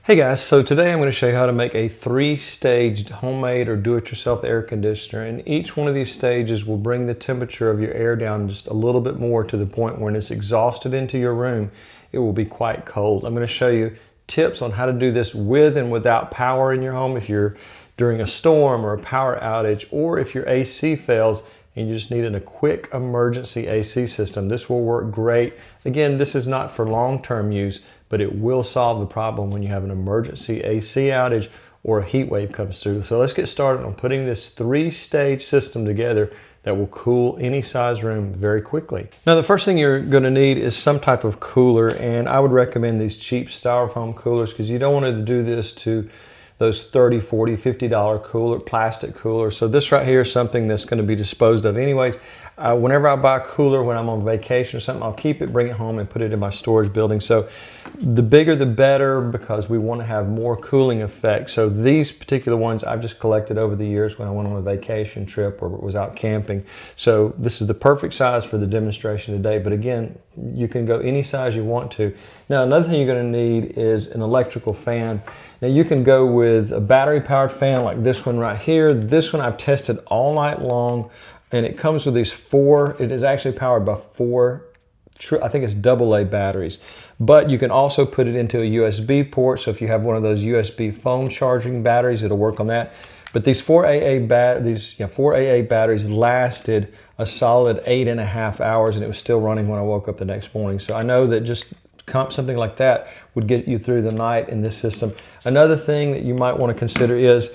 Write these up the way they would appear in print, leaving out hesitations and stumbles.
Hey guys, so today I'm going to show you how to make a 3-staged homemade or do-it-yourself air conditioner, and each one of these stages will bring the temperature of your air down just a little bit more to the point when it's exhausted into your room, it will be quite cold. I'm going to show you tips on how to do this with and without power in your home if you're during a storm or a power outage, or if your AC fails and you just need a quick emergency AC system. This will work great. Again, this is not for long-term use, but it will solve the problem when you have an emergency AC outage or a heat wave comes through. So let's get started on putting this 3-stage system together that will cool any size room very quickly. Now, the first thing you're going to need is some type of cooler, and I would recommend these cheap styrofoam coolers because you don't want to do this to those $30, $40, $50 cooler, plastic coolers. So this right here is something that's going to be disposed of anyways. Whenever I buy a cooler when I'm on vacation or something, I'll keep it, bring it home, and put it in my storage building. So the bigger the better, because we want to have more cooling effect. So these particular ones I've just collected over the years when I went on a vacation trip or was out camping. So this is the perfect size for the demonstration today. But again, you can go any size you want to. Now, another thing you're going to need is an electrical fan. Now, you can go with a battery-powered fan like this one right here. This one I've tested all night long, and it comes with these it is actually powered by 4, I think it's AA batteries. But you can also put it into a USB port, so if you have one of those USB phone charging batteries, it'll work on that. But these 4 AA batteries lasted a solid 8.5 hours, and it was still running when I woke up the next morning. So I know that just something like that would get you through the night in this system. Another thing that you might want to consider is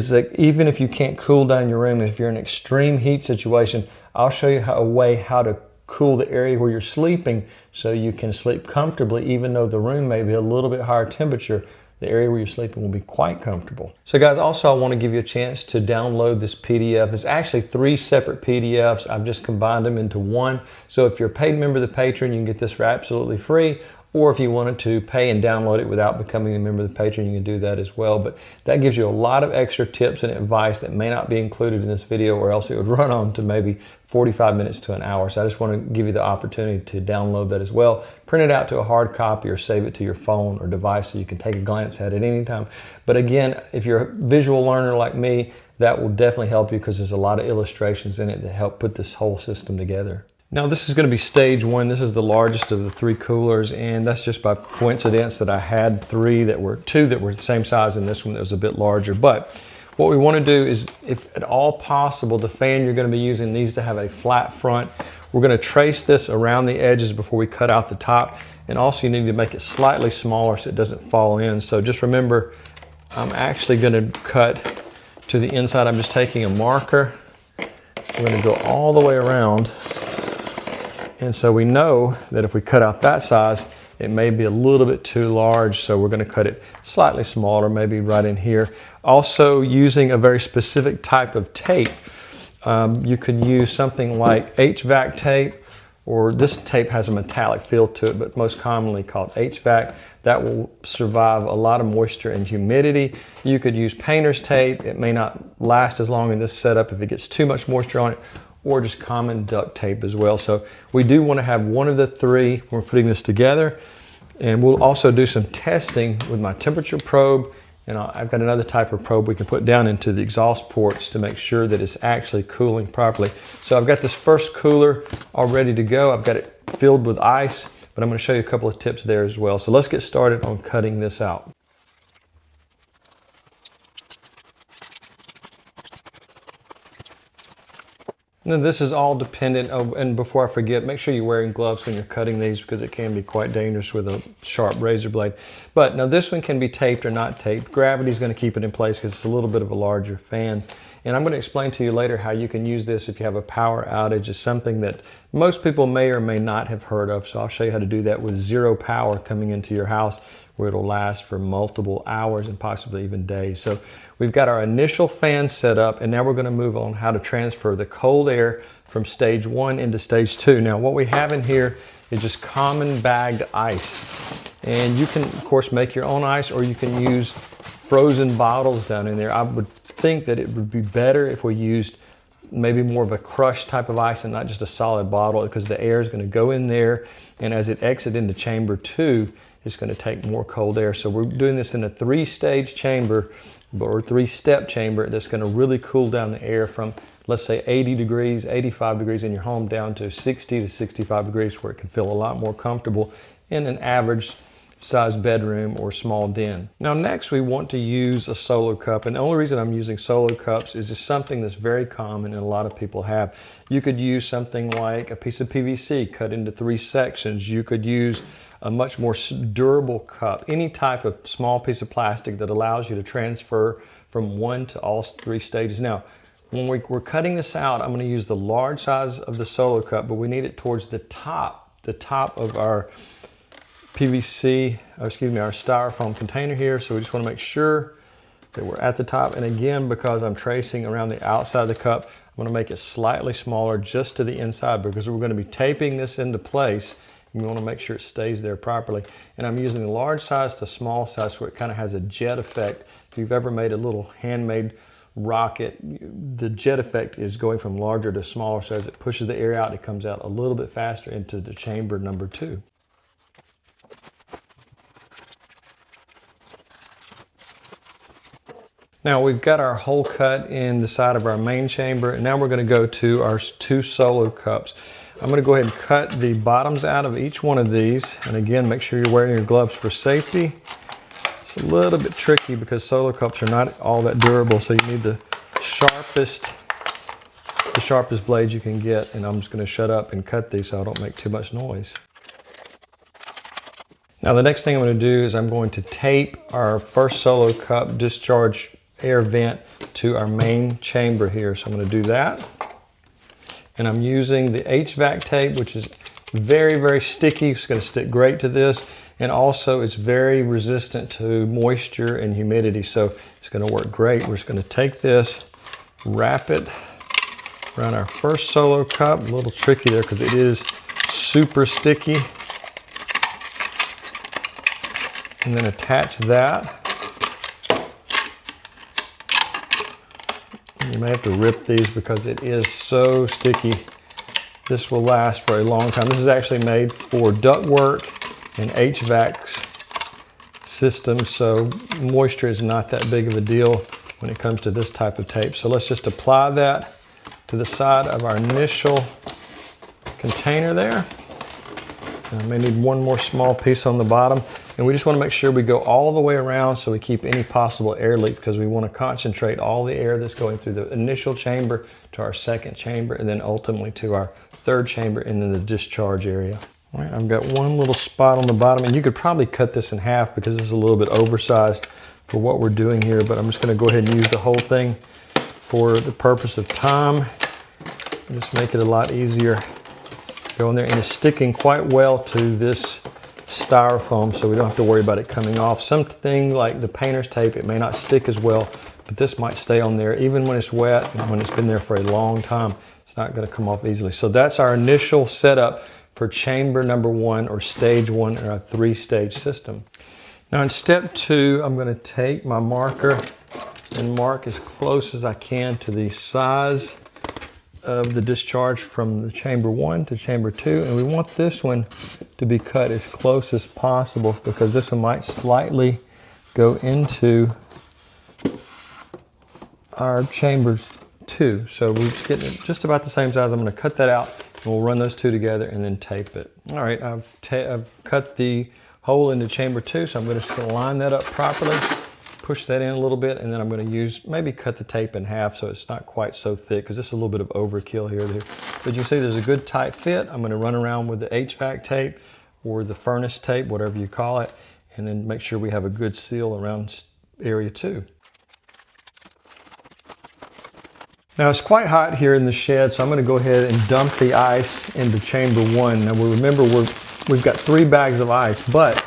that even if you can't cool down your room, if you're in an extreme heat situation, I'll show you a way how to cool the area where you're sleeping so you can sleep comfortably. Even though the room may be a little bit higher temperature, the area where you're sleeping will be quite comfortable. So guys, also I want to give you a chance to download this PDF. It's actually 3 separate PDFs. I've just combined them into one. So if you're a paid member of the Patreon, you can get this for absolutely free. Or if you wanted to pay and download it without becoming a member of the Patreon, you can do that as well. But that gives you a lot of extra tips and advice that may not be included in this video, or else it would run on to maybe 45 minutes to an hour. So I just want to give you the opportunity to download that as well. Print it out to a hard copy or save it to your phone or device so you can take a glance at it anytime. But again, if you're a visual learner like me, that will definitely help you because there's a lot of illustrations in it to help put this whole system together. Now, this is going to be stage 1. This is the largest of the 3 coolers, and that's just by coincidence that I had 2 that were the same size, and this one that was a bit larger. But what we want to do is, if at all possible, the fan you're going to be using needs to have a flat front. We're going to trace this around the edges before we cut out the top, and also you need to make it slightly smaller so it doesn't fall in. So just remember, I'm actually going to cut to the inside. I'm just taking a marker. We're going to go all the way around. And so we know that if we cut out that size, it may be a little bit too large, so we're going to cut it slightly smaller, maybe right in here. Also, using a very specific type of tape. You could use something like HVAC tape, or this tape has a metallic feel to it, but most commonly called HVAC. That will survive a lot of moisture and humidity. You could use painter's tape. It may not last as long in this setup if it gets too much moisture on it, or just common duct tape as well. So we do want to have one of the 3 when we're putting this together. And we'll also do some testing with my temperature probe. And I've got another type of probe we can put down into the exhaust ports to make sure that it's actually cooling properly. So I've got this first cooler all ready to go. I've got it filled with ice, but I'm going to show you a couple of tips there as well. So let's get started on cutting this out. Now, this is all dependent, and before I forget, make sure you're wearing gloves when you're cutting these because it can be quite dangerous with a sharp razor blade. But now this one can be taped or not taped. Gravity is going to keep it in place because it's a little bit of a larger fan. And I'm going to explain to you later how you can use this if you have a power outage. It's something that most people may or may not have heard of. So I'll show you how to do that with 0 power coming into your house, where it'll last for multiple hours and possibly even days. So we've got our initial fan set up, and now we're going to move on how to transfer the cold air from stage 1 into stage 2. Now, what we have in here is just common bagged ice. And you can, of course, make your own ice, or you can use frozen bottles down in there. I would think that it would be better if we used maybe more of a crushed type of ice and not just a solid bottle, because the air is going to go in there, and as it exits into chamber 2, it's going to take more cold air. So we're doing this in a 3-stage chamber or 3-step chamber that's going to really cool down the air from, let's say, 80 degrees, 85 degrees in your home down to 60 to 65 degrees, where it can feel a lot more comfortable in an average size bedroom or small den. Now next we want to use a solo cup, and the only reason I'm using solo cups is it's something that's very common and a lot of people have. You could use something like a piece of PVC cut into 3 sections. You could use a much more durable cup, any type of small piece of plastic that allows you to transfer from 1 to all 3 stages. Now when we're cutting this out, I'm going to use the large size of the solo cup, but we need it towards the top of our PVC, our styrofoam container here. So we just want to make sure that we're at the top. And again, because I'm tracing around the outside of the cup, I'm going to make it slightly smaller just to the inside, because we're going to be taping this into place. And we want to make sure it stays there properly. And I'm using the large size to small size so it kind of has a jet effect. If you've ever made a little handmade rocket, the jet effect is going from larger to smaller. So as it pushes the air out, it comes out a little bit faster into the chamber number 2. Now we've got our hole cut in the side of our main chamber, and now we're going to go to our 2 solo cups. I'm going to go ahead and cut the bottoms out of each one of these, and again, make sure you're wearing your gloves for safety. It's a little bit tricky because solo cups are not all that durable, so you need the sharpest blades you can get, and I'm just going to shut up and cut these so I don't make too much noise. Now the next thing I'm going to do is I'm going to tape our first solo cup discharge air vent to our main chamber here. So I'm going to do that. And I'm using the HVAC tape, which is very, very sticky. It's going to stick great to this. And also it's very resistant to moisture and humidity. So it's going to work great. We're just going to take this, wrap it around our first solo cup. A little tricky there because it is super sticky. And then attach that. You may have to rip these because it is so sticky. This will last for a long time. This is actually made for ductwork and HVAC systems, so moisture is not that big of a deal when it comes to this type of tape. So let's just apply that to the side of our initial container there. And I may need one more small piece on the bottom. And we just want to make sure we go all the way around so we keep any possible air leak, because we want to concentrate all the air that's going through the initial chamber to our second chamber, and then ultimately to our 3rd chamber, and then the discharge area. All right, I've got one little spot on the bottom, and you could probably cut this in half because this is a little bit oversized for what we're doing here, but I'm just going to go ahead and use the whole thing for the purpose of time. Just make it a lot easier. Go in there, and it's sticking quite well to this styrofoam, so we don't have to worry about it coming off. Something like the painter's tape, it may not stick as well, but this might stay on there even when it's wet and when it's been there for a long time. It's not going to come off easily. So that's our initial setup for chamber number 1, or stage 1 in our 3-stage system. Now in step 2, I'm going to take my marker and mark as close as I can to the size of the discharge from the chamber 1 to chamber 2, and we want this one to be cut as close as possible because this one might slightly go into our chamber 2. So we're getting it just about the same size. I'm going to cut that out, and we'll run those 2 together and then tape it. All right, I've cut the hole into chamber 2, so I'm just going to line that up properly, push that in a little bit, and then I'm going to maybe cut the tape in half so it's not quite so thick, because this is a little bit of overkill here. But you can see there's a good tight fit. I'm going to run around with the HVAC tape or the furnace tape, whatever you call it, and then make sure we have a good seal around area 2. Now it's quite hot here in the shed, so I'm going to go ahead and dump the ice into chamber 1. Now remember, we've got 3 bags of ice, but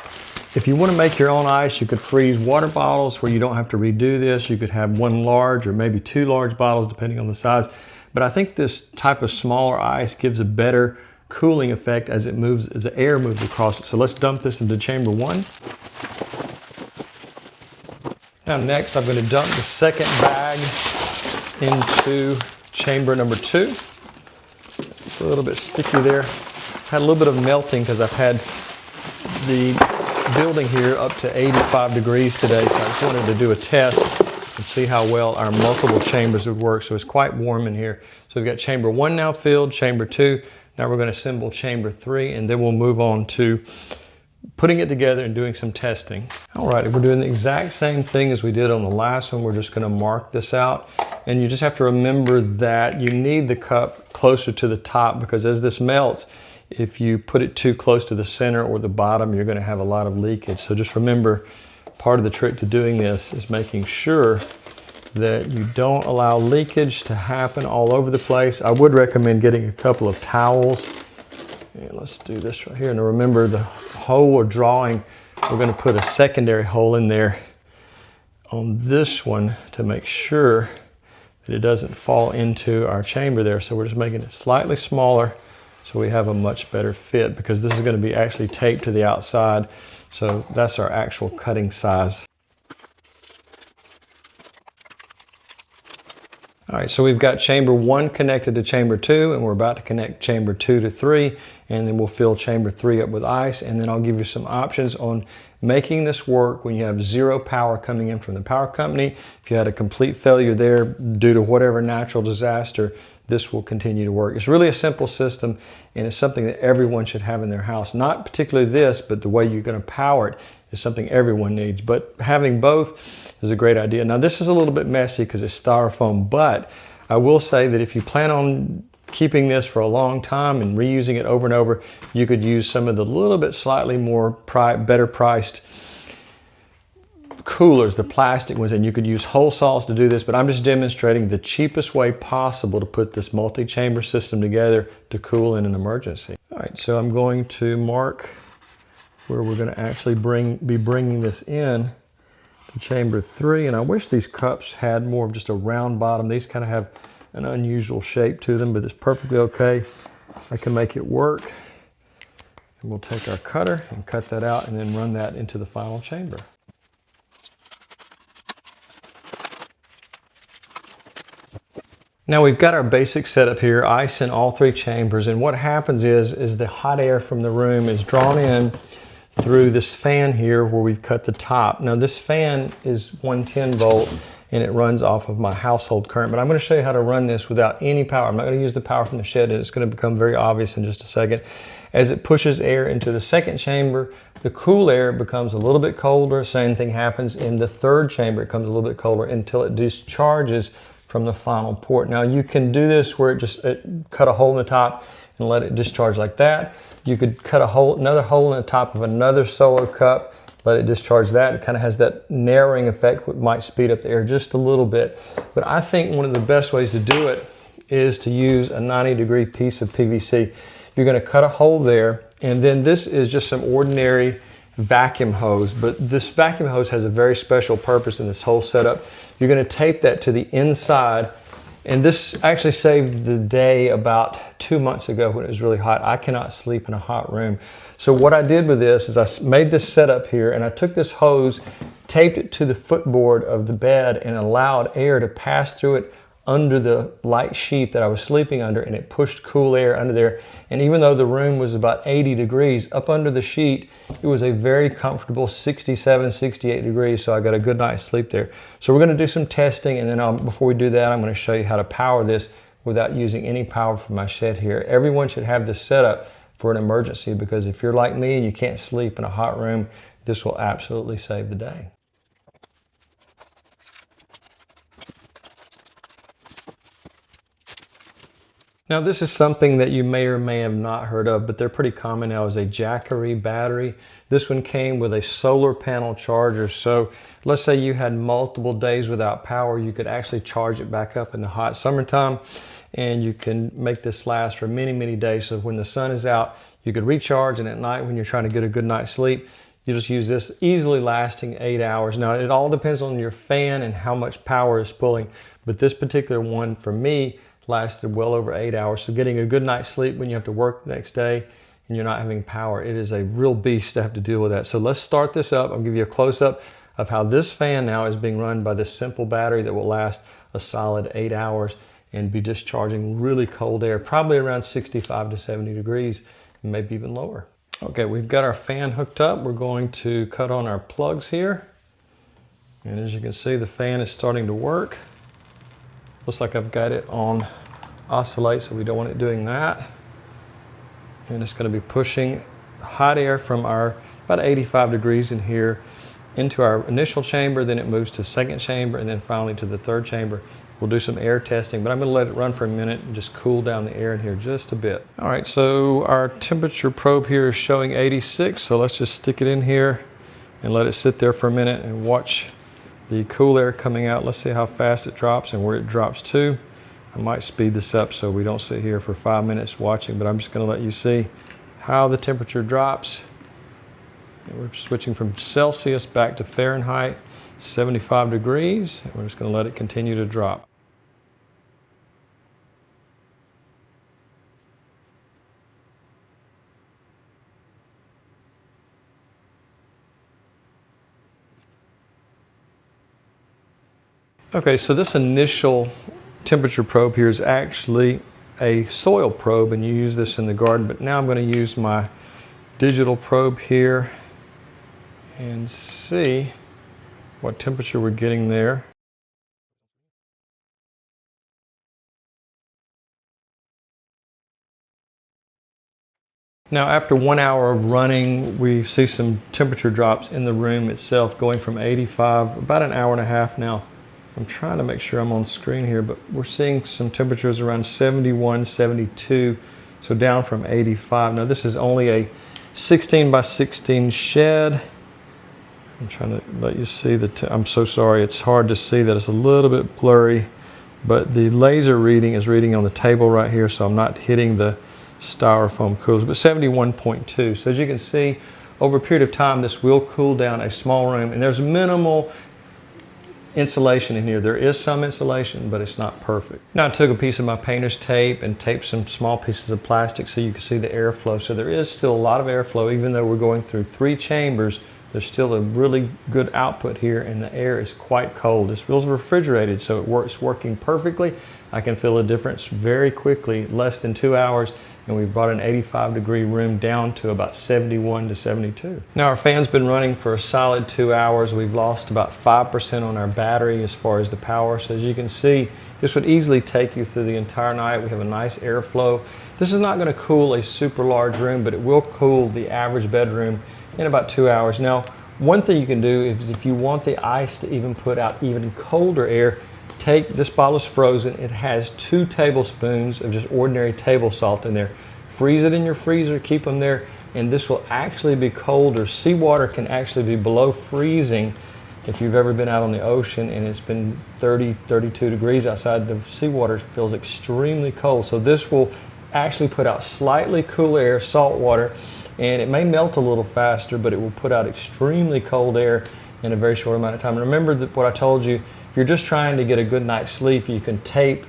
if you want to make your own ice, you could freeze water bottles where you don't have to redo this. You could have 1 large or maybe 2 large bottles depending on the size. But I think this type of smaller ice gives a better cooling effect as the air moves across it. So let's dump this into chamber 1. Now next, I'm going to dump the second bag into chamber number 2. It's a little bit sticky there. Had a little bit of melting because I've had the building here up to 85 degrees today, so I just wanted to do a test and see how well our multiple chambers would work. So it's quite warm in here. So we've got chamber 1 now filled, chamber 2. Now we're going to assemble chamber 3, and then we'll move on to putting it together and doing some testing. All right, we're doing the exact same thing as we did on the last one. We're just going to mark this out, and you just have to remember that you need the cup closer to the top, because as this melts, if you put it too close to the center or the bottom, you're going to have a lot of leakage. So just remember, part of the trick to doing this is making sure that you don't allow leakage to happen all over the place. I would recommend getting a couple of towels. And let's do this right here. And remember, the hole we're drawing, we're going to put a secondary hole in there on this one to make sure that it doesn't fall into our chamber there. So we're just making it slightly smaller so we have a much better fit, because this is going to be actually taped to the outside. So that's our actual cutting size. All right, so we've got chamber 1 connected to chamber 2, and we're about to connect chamber 2 to 3, and then we'll fill chamber 3 up with ice, and then I'll give you some options on making this work when you have zero power coming in from the power company. If you had a complete failure there due to whatever natural disaster, this will continue to work. It's really a simple system, and it's something that everyone should have in their house. Not particularly this, but the way you're going to power it is something everyone needs. But having both is a great idea. Now this is a little bit messy because it's styrofoam, but I will say that if you plan on keeping this for a long time and reusing it over and over, you could use some of the little bit slightly more better priced coolers, the plastic ones, and you could use hole saws to do this, but I'm just demonstrating the cheapest way possible to put this multi-chamber system together to cool in an emergency. All right, so I'm going to mark where we're going to actually be bringing this in to chamber 3, and I wish these cups had more of just a round bottom. These kind of have an unusual shape to them, but it's perfectly okay. I can make it work, and we'll take our cutter and cut that out and then run that into the final chamber. Now we've got our basic setup here, ice in all 3 chambers, and what happens is the hot air from the room is drawn in through this fan here where we've cut the top. Now this fan is 110 volt and it runs off of my household current, but I'm going to show you how to run this without any power. I'm not going to use the power from the shed, and it's going to become very obvious in just a second. As it pushes air into the second chamber, the cool air becomes a little bit colder. Same thing happens in the third chamber. It comes a little bit colder until it discharges from the final port. Now you can do this where it cut a hole in the top and let it discharge like that. You could cut another hole in the top of another solo cup, let it discharge that. It kind of has that narrowing effect, which might speed up the air just a little bit. But I think one of the best ways to do it is to use a 90-degree piece of PVC. You're going to cut a hole there, and then this is just some ordinary vacuum hose, but this vacuum hose has a very special purpose in this whole setup. You're going to tape that to the inside, and this actually saved the day about 2 months ago when it was really hot. I cannot sleep in a hot room. So what I did with this is I made this setup here, and I took this hose, taped it to the footboard of the bed, and allowed air to pass through it under the light sheet that I was sleeping under, and it pushed cool air under there. And even though the room was about 80 degrees, up under the sheet, it was a very comfortable 67, 68 degrees, so I got a good night's sleep there. So we're going to do some testing, and then before we do that, I'm going to show you how to power this without using any power from my shed here. Everyone should have this set up for an emergency, because if you're like me and you can't sleep in a hot room, this will absolutely save the day. Now this is something that you may or may have not heard of, but they're pretty common now, is a Jackery battery. This one came with a solar panel charger. So let's say you had multiple days without power, you could actually charge it back up in the hot summertime, and you can make this last for many, many days. So when the sun is out, you could recharge, and at night when you're trying to get a good night's sleep, you just use this, easily lasting 8 hours. Now it all depends on your fan and how much power is pulling, but this particular one for me lasted well over 8 hours. So getting a good night's sleep when you have to work the next day and you're not having power, it is a real beast to have to deal with that. So let's start this up. I'll give you a close-up of how this fan now is being run by this simple battery that will last a solid 8 hours and be discharging really cold air, probably around 65 to 70 degrees, maybe even lower. Okay, we've got our fan hooked up. We're going to cut on our plugs here. And as you can see, the fan is starting to work. Looks like I've got it on oscillate, so we don't want it doing that. And it's going to be pushing hot air from our about 85 degrees in here into our initial chamber, then it moves to second chamber, and then finally to the third chamber. We'll do some air testing, but I'm going to let it run for a minute and just cool down the air in here just a bit. All right, so our temperature probe here is showing 86, so let's just stick it in here and let it sit there for a minute and watch the cool air coming out. Let's see how fast it drops and where it drops to. I might speed this up so we don't sit here for 5 minutes watching, but I'm just going to let you see how the temperature drops. And we're switching from Celsius back to Fahrenheit, 75 degrees. And we're just going to let it continue to drop. Okay, so this initial temperature probe here is actually a soil probe, and you use this in the garden, but now I'm going to use my digital probe here and see what temperature we're getting there. Now after 1 hour of running, we see some temperature drops in the room itself, going from 85, about an hour and a half now. I'm trying to make sure I'm on screen here, but we're seeing some temperatures around 71, 72, so down from 85. Now this is only a 16 by 16 shed. I'm trying to let you see I'm so sorry, it's hard to see that, it's a little bit blurry, but the laser reading is reading on the table right here, so I'm not hitting the styrofoam coolers, but 71.2. So as you can see, over a period of time, this will cool down a small room, and there's minimal insulation in here. There is some insulation, but it's not perfect. Now I took a piece of my painter's tape and taped some small pieces of plastic so you can see the airflow. So there is still a lot of airflow, even though we're going through 3 chambers. There's still a really good output here, and the air is quite cold. This feels refrigerated, so it's working perfectly. I can feel a difference very quickly, less than 2 hours, and we've brought an 85-degree room down to about 71 to 72. Now our fan's been running for a solid 2 hours. We've lost about 5% on our battery as far as the power. So as you can see, this would easily take you through the entire night. We have a nice airflow. This is not going to cool a super large room, but it will cool the average bedroom in about 2 hours. Now, one thing you can do is if you want the ice to even put out even colder air, this bottle is frozen. It has 2 tablespoons of just ordinary table salt in there. Freeze it in your freezer, keep them there, and this will actually be colder. Seawater can actually be below freezing. If you've ever been out on the ocean and it's been 30, 32 degrees outside, the seawater feels extremely cold. So this will actually put out slightly cool air, salt water, and it may melt a little faster, but it will put out extremely cold air in a very short amount of time. And remember that what I told you, if you're just trying to get a good night's sleep, you can tape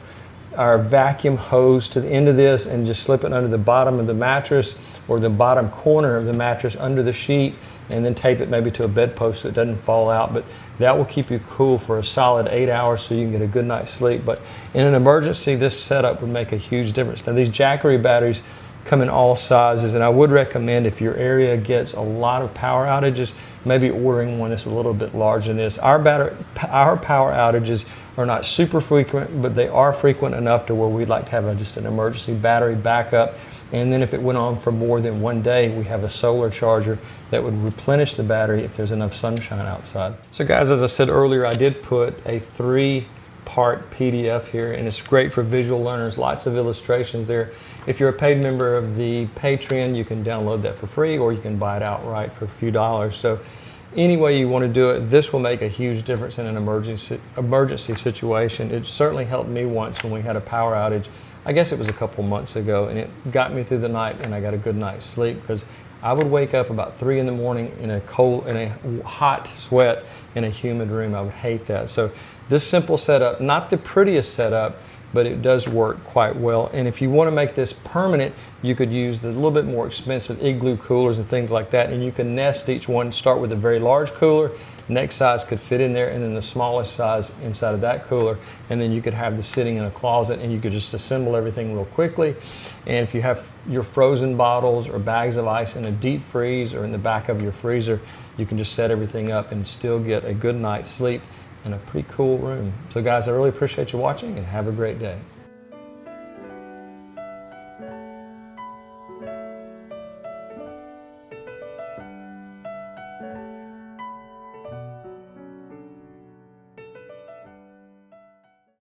our vacuum hose to the end of this and just slip it under the bottom of the mattress or the bottom corner of the mattress under the sheet, and then tape it maybe to a bedpost so it doesn't fall out. But that will keep you cool for a solid 8 hours so you can get a good night's sleep. But in an emergency, this setup would make a huge difference. Now these Jackery batteries come in all sizes, and I would recommend if your area gets a lot of power outages, maybe ordering one that's a little bit larger than this. Our power outages are not super frequent, but they are frequent enough to where we'd like to have just an emergency battery backup. And then if it went on for more than 1 day, we have a solar charger that would replenish the battery if there's enough sunshine outside. So guys, as I said earlier, I did put a 3-part PDF here, and it's great for visual learners. Lots of illustrations there. If you're a paid member of the Patreon, you can download that for free, or you can buy it outright for a few dollars. So any way you want to do it, this will make a huge difference in an emergency situation. It certainly helped me once when we had a power outage. I guess it was a couple months ago, and it got me through the night, and I got a good night's sleep, because I would wake up about 3 in the morning in a hot sweat in a humid room. I would hate that. So this simple setup, not the prettiest setup, but it does work quite well. And if you want to make this permanent, you could use the little bit more expensive igloo coolers and things like that, and you can nest each one. Start with a very large cooler, next size could fit in there, and then the smallest size inside of that cooler, and then you could have this sitting in a closet, and you could just assemble everything real quickly. And if you have your frozen bottles or bags of ice in a deep freeze or in the back of your freezer, you can just set everything up and still get a good night's sleep in a pretty cool room. So guys, I really appreciate you watching, and have a great day.